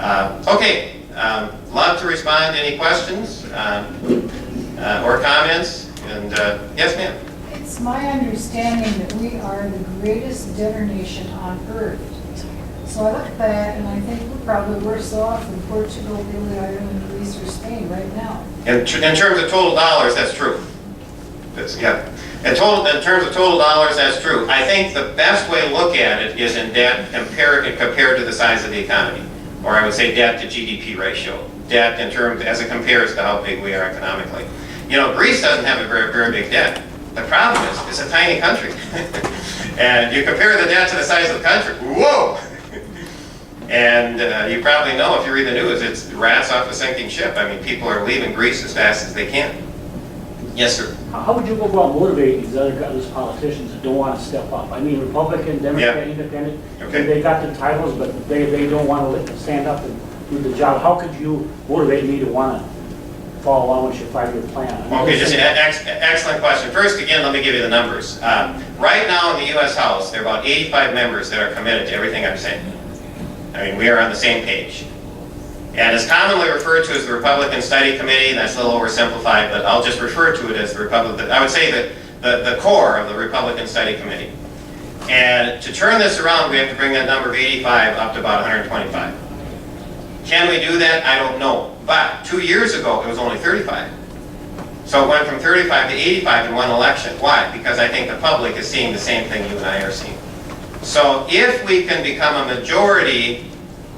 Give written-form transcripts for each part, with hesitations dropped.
Okay, love to respond to any questions or comments. And yes, ma'am. It's my understanding that we are the greatest debtor nation on earth. So I look at that and I think we're probably worse off than Portugal, Italy, Ireland, Greece, or Spain right now. In terms of total dollars, that's true. Yeah. In terms of total dollars, that's true. I think the best way to look at it is in debt compared to the size of the economy. Or I would say debt to GDP ratio. Debt in terms, as it compares to how big we are economically. You know, Greece doesn't have a very, very big debt. The problem is, it's a tiny country. And you compare the debt to the size of the country, whoa! And you probably know, if you read the news, it's rats off a sinking ship. I mean, people are leaving Greece as fast as they can. Yes, sir. How would you go about motivating these politicians that don't want to step up? I mean, Republican, Democrat, Independent, Okay. they got the titles, but they don't want to stand up and do the job. How could you motivate me to want to follow along with your 5-year plan? Okay, just an excellent question. First, again, let me give you the numbers. Right now in the U.S. House, there are about 85 members that are committed to everything I'm saying. I mean, we are on the same page. And it's commonly referred to as the Republican Study Committee, and that's a little oversimplified, but I'll just refer to it as the Republican, I would say that the core of the Republican Study Committee. And to turn this around, we have to bring that number of 85 up to about 125. Can we do that? I don't know. But 2 years ago, it was only 35. So it went from 35 to 85 in one election. Why? Because I think the public is seeing the same thing you and I are seeing. So if we can become a majority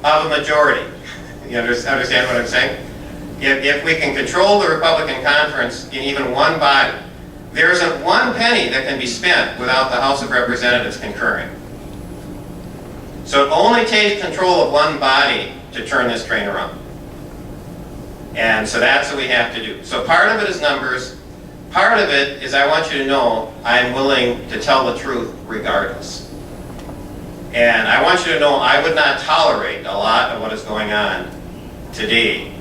of a majority, you understand what I'm saying? If we can control the Republican conference in even one body, there isn't one penny that can be spent without the House of Representatives concurring. So it only takes control of one body to turn this train around. And so that's what we have to do. So part of it is numbers. Part of it is I want you to know I'm willing to tell the truth regardless. And I want you to know I would not tolerate a lot of what is going on today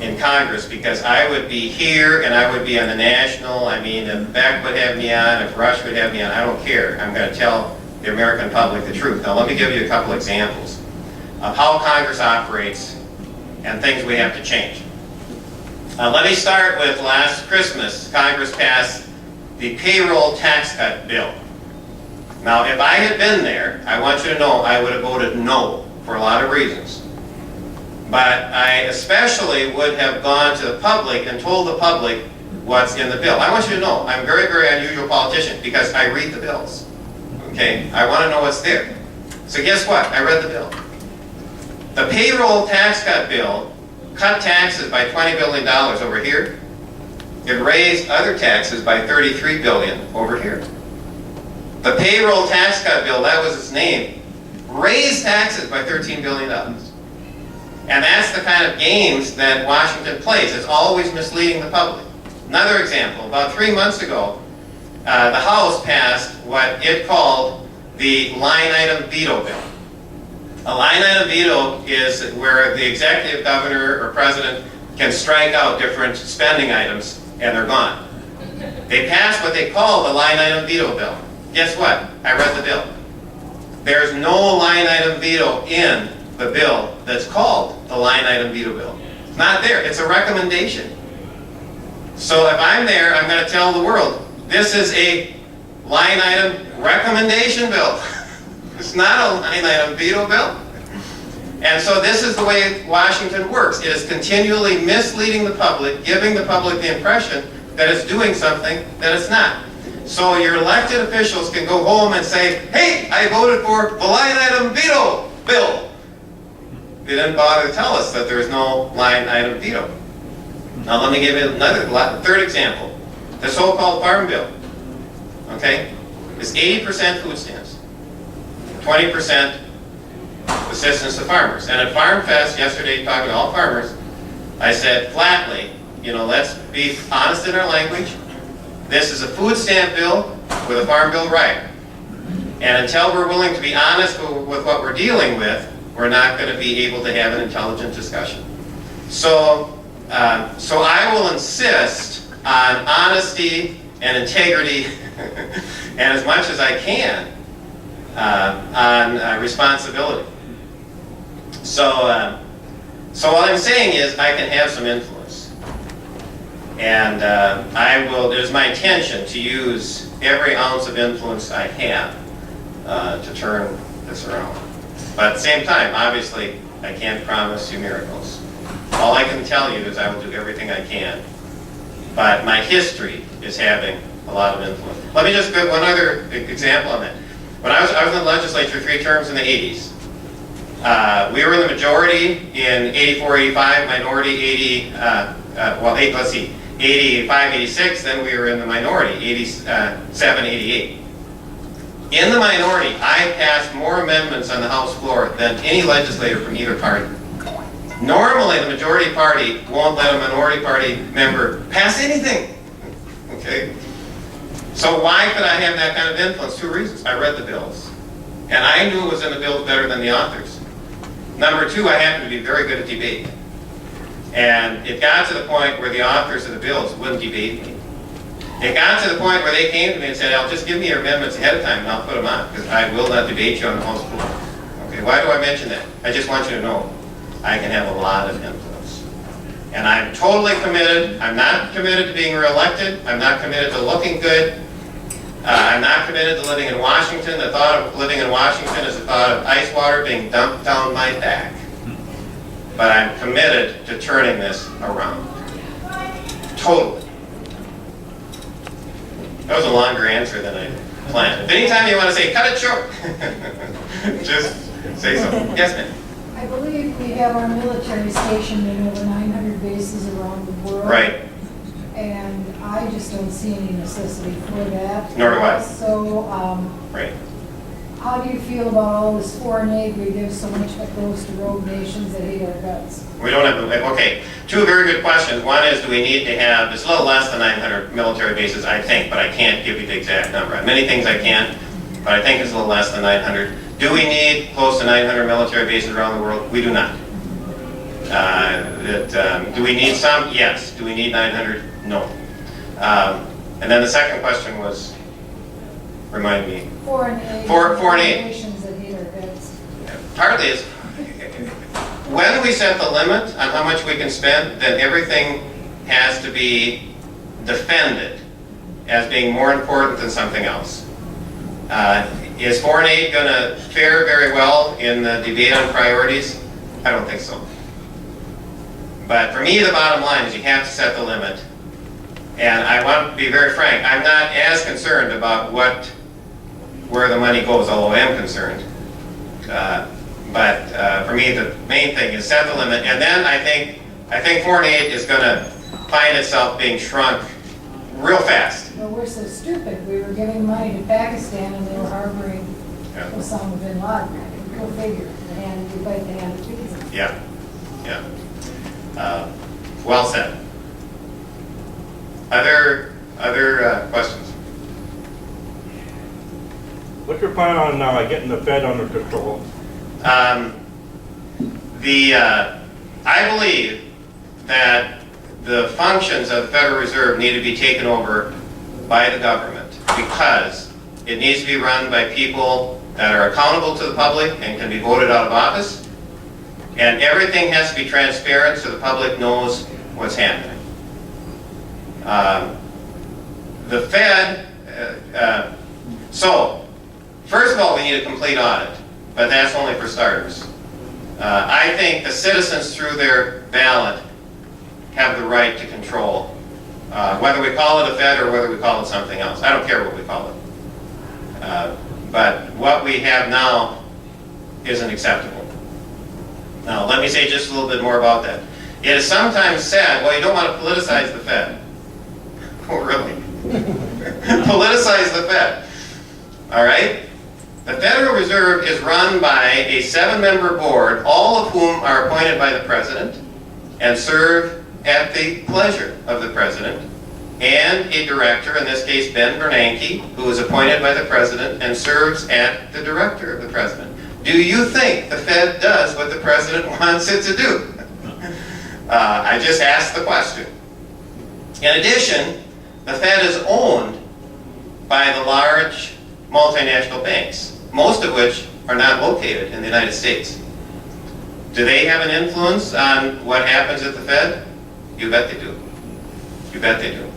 in Congress, because I would be here and I would be on the national. I mean, if Beck would have me on, if Rush would have me on, I don't care. I'm going to tell the American public the truth. Now let me give you a couple examples of how Congress operates and things we have to change. Let me start with last Christmas. Congress passed the payroll tax cut bill. Now, if I had been there, I want you to know I would have voted no for a lot of reasons. But I especially would have gone to the public and told the public what's in the bill. I want you to know I'm a very, very unusual politician because I read the bills. Okay? I want to know what's there. So guess what? I read the bill. The payroll tax cut bill cut taxes by $20 billion over here. It raised other taxes by $33 billion over here. The payroll tax cut bill, that was its name, raised taxes by $13 billion. And that's the kind of games that Washington plays. It's always misleading the public. Another example, about 3 months ago, the House passed what it called the line item veto bill. A line item veto is where the executive, governor, or president can strike out different spending items and they're gone. They passed what they call the line item veto bill. Guess what? I read the bill. There's no line item veto in the bill that's called the line item veto bill. It's not there. It's a recommendation. So if I'm there, I'm going to tell the world, this is a line item recommendation bill. It's not a line item veto bill. And so this is the way Washington works. It is continually misleading the public, giving the public the impression that it's doing something that it's not. So your elected officials can go home and say, hey, I voted for the line item veto bill. They didn't bother to tell us that there is no line item veto. Now let me give you third example. The so-called farm bill. Okay? It's 80% food stamps. 20% assistance to farmers. And at Farm Fest yesterday, talking to all farmers, I said flatly, let's be honest in our language. This is a food stamp bill with a farm bill rider. And until we're willing to be honest with what we're dealing with, we're not going to be able to have an intelligent discussion. So I will insist on honesty and integrity and as much as I can on responsibility. So So what I'm saying is I can have some influence. And it is my intention to use every ounce of influence I have to turn this around. But at the same time, obviously, I can't promise you miracles. All I can tell you is I will do everything I can. But my history is having a lot of influence. Let me just give one other example on that. When I was in the legislature 3 terms in the 80s. We were in the majority in 84, 85, minority 85, 86, then we were in the minority, 87, 88. In the minority, I passed more amendments on the House floor than any legislator from either party. Normally, the majority party won't let a minority party member pass anything. Okay? So why could I have that kind of influence? 2 reasons. I read the bills. And I knew it was in the bills better than the authors. Number 2, I happen to be very good at debate. And it got to the point where the authors of the bills wouldn't debate me. It got to the point where they came to me and said, Al, just give me your amendments ahead of time and I'll put them on, because I will not debate you on the House floor. Okay, why do I mention that? I just want you to know I can have a lot of influence. And I'm totally committed. I'm not committed to being reelected. I'm not committed to looking good. I'm not committed to living in Washington. The thought of living in Washington is the thought of ice water being dumped down my back. But I'm committed to turning this around. Totally. That was a longer answer than I planned. If anytime you want to say, cut it short, just say something. Yes, ma'am. I believe we have our military stationed in over 900 bases around the world. Right. And I just don't see any necessity for that. Nor do I. So, Right. how do you feel about all this foreign aid we give so much that goes to rogue nations that hate our guts? We don't have, okay, 2 very good questions. One is, do we need to have, it's a little less than 900 military bases, I think, but I can't give you the exact number. Many things I can, but I think it's a little less than 900. Do we need close to 900 military bases around the world? We do not. Do we need some? Yes. Do we need 900? No. And then the second question was, remind me. Foreign aid. Foreign aid. Nations that hate our guts. Partly is, when we set the limit on how much we can spend, then everything has to be defended as being more important than something else. Is foreign aid going to fare very well in the debate on priorities? I don't think so. But for me, the bottom line is you have to set the limit. And I want to be very frank, I'm not as concerned about where the money goes, although I am concerned. But for me, the main thing is set the limit. And then I think foreign aid is going to find itself being shrunk real fast. Well, we're so stupid. We were giving money to Pakistan and they were harboring Osama bin Laden. Go figure. We bite the hand that feeds them. Yeah, yeah. Well said. Other questions? What's your plan on getting the Fed under control? I believe that the functions of the Federal Reserve need to be taken over by the government because it needs to be run by people that are accountable to the public and can be voted out of office. And everything has to be transparent so the public knows what's happening. The Fed, so first of all, we need a complete audit, but that's only for starters. I think the citizens through their ballot have the right to control whether we call it a Fed or whether we call it something else. I don't care what we call it. But what we have now isn't acceptable. Now, let me say just a little bit more about that. It is sometimes said, well, you don't want to politicize the Fed. Oh, really? Politicize the Fed. All right? The Federal Reserve is run by a 7-member board, all of whom are appointed by the President and serve at the pleasure of the President, and a director, in this case Ben Bernanke, who is appointed by the President and serves at the director of the President. Do you think the Fed does what the President wants it to do? I just asked the question. In addition, the Fed is owned by the large multinational banks, most of which are not located in the United States. Do they have an influence on what happens at the Fed? You bet they do. You bet they do.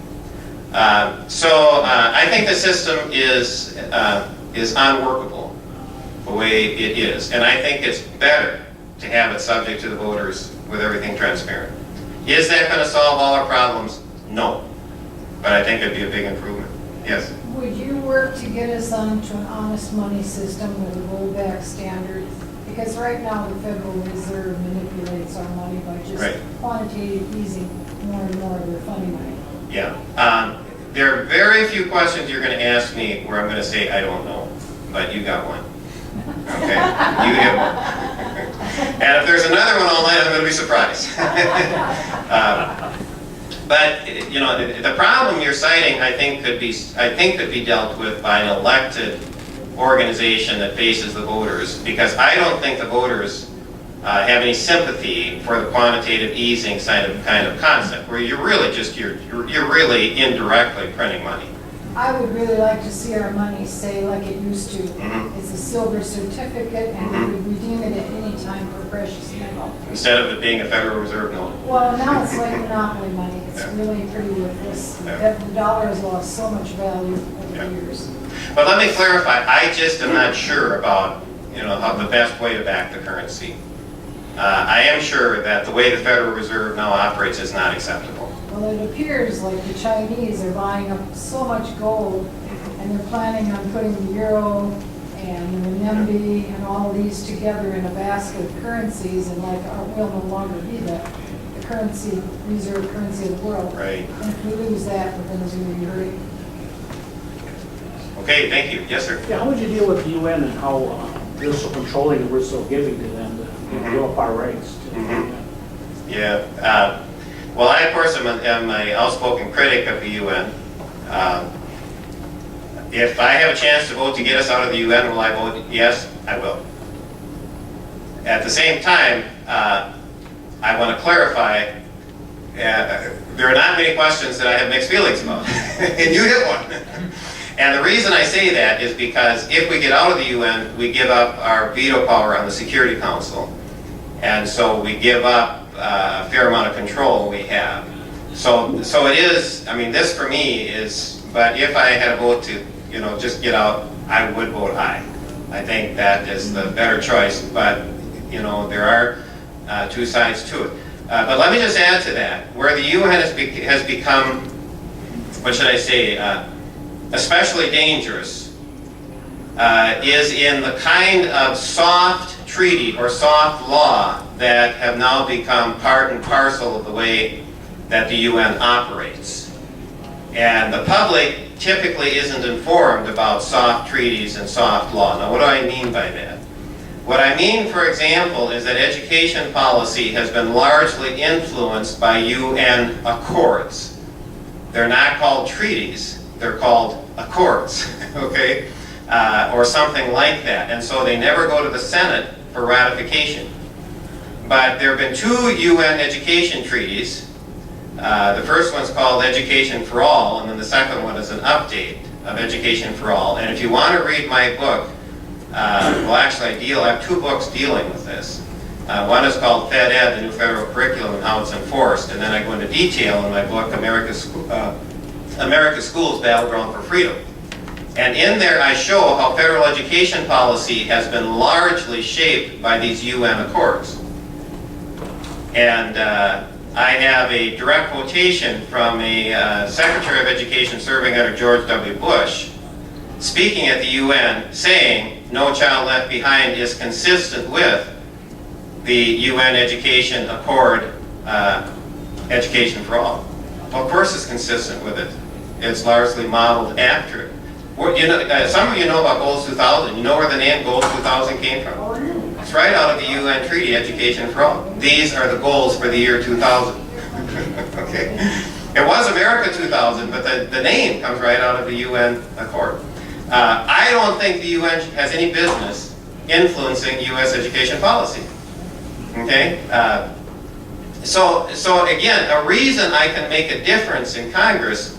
I think the system is unworkable the way it is, and I think it's better to have it subject to the voters with everything transparent. Is that going to solve all our problems? No, but I think it'd be a big improvement. Yes. Would you work to get us onto an honest money system with a rollback standard? Because right now the Federal Reserve manipulates our money by just Right. quantitative easing more and more of their funny money. Yeah. There are very few questions you're going to ask me where I'm going to say I don't know, but you got one. Okay, you get one. And if there's another one online, I'm going to be surprised. But you know, the problem you're citing, I think could be dealt with by an elected organization that faces the voters, because I don't think the voters have any sympathy for the quantitative easing kind of concept, where you're really just you're really indirectly printing money. I would really like to see our money stay like it used to. Mhm. It's a silver certificate, and we would redeem it at any time for precious metal. Instead of it being a Federal Reserve note. Well, now it's like monopoly money. It's Yeah. really pretty worthless. Yeah. The dollar has lost so much value over Yeah. the years. But let me clarify, I just am not sure about, you know, how the best way to back the currency. I am sure that the way the Federal Reserve now operates is not acceptable. Well, it appears like the Chinese are buying up so much gold, and they're planning on putting the euro and the renminbi and all of these together in a basket of currencies, and like we'll no longer be the currency, reserve currency of the world. Right. And if we lose that, we're going to be hurting. Okay, thank you. Yes, sir. Yeah, how would you deal with the UN and how they're so controlling and we're so giving to them to give up our rights? Mhm. Yeah. Well, I, of course, am an outspoken critic of the UN. If I have a chance to vote to get us out of the UN, will I vote yes? I will. At the same time, I want to clarify, there are not many questions that I have mixed feelings about, and you hit one. And the reason I say that is because if we get out of the UN, we give up our veto power on the Security Council. And so we give up a fair amount of control we have. So it is, I mean, this for me is, but if I had a vote to, you know, just get out, I would vote aye. I think that is the better choice, but, you know, there are two sides to it. But let me just add to that, where the UN has become, what should I say, especially dangerous, is in the kind of soft treaty or soft law that have now become part and parcel of the way that the UN operates. And the public typically isn't informed about soft treaties and soft law. Now, what do I mean by that? What I mean, for example, is that education policy has been largely influenced by UN accords. They're not called treaties, they're called accords, okay? Or something like that. And so they never go to the Senate for ratification. But there have been two UN education treaties. The first one's called Education for All, and then the second one is an update of Education for All. And if you want to read my book, well, actually I have two books dealing with this. One is called Fed Ed, the New Federal Curriculum and How It's Enforced, and then I go into detail in my book, America's Schools, Battleground for Freedom. And in there I show how federal education policy has been largely shaped by these UN accords. And I have a direct quotation from a Secretary of Education serving under George W. Bush, speaking at the UN, saying, "No Child Left Behind" is consistent with the UN Education Accord, Education for All. Well, of course it's consistent with it. It's largely modeled after it. You know, some of you know about Goals 2000. You know where the name Goals 2000 came from? It's right out of the UN Treaty, Education for All. These are the goals for the year 2000. Okay. It was America 2000, but the name comes right out of the UN Accord. I don't think the UN has any business influencing U.S. education policy. Okay? So again, a reason I can make a difference in Congress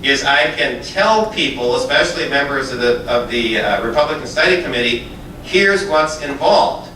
is I can tell people, especially members of the Republican Study Committee, here's what's involved.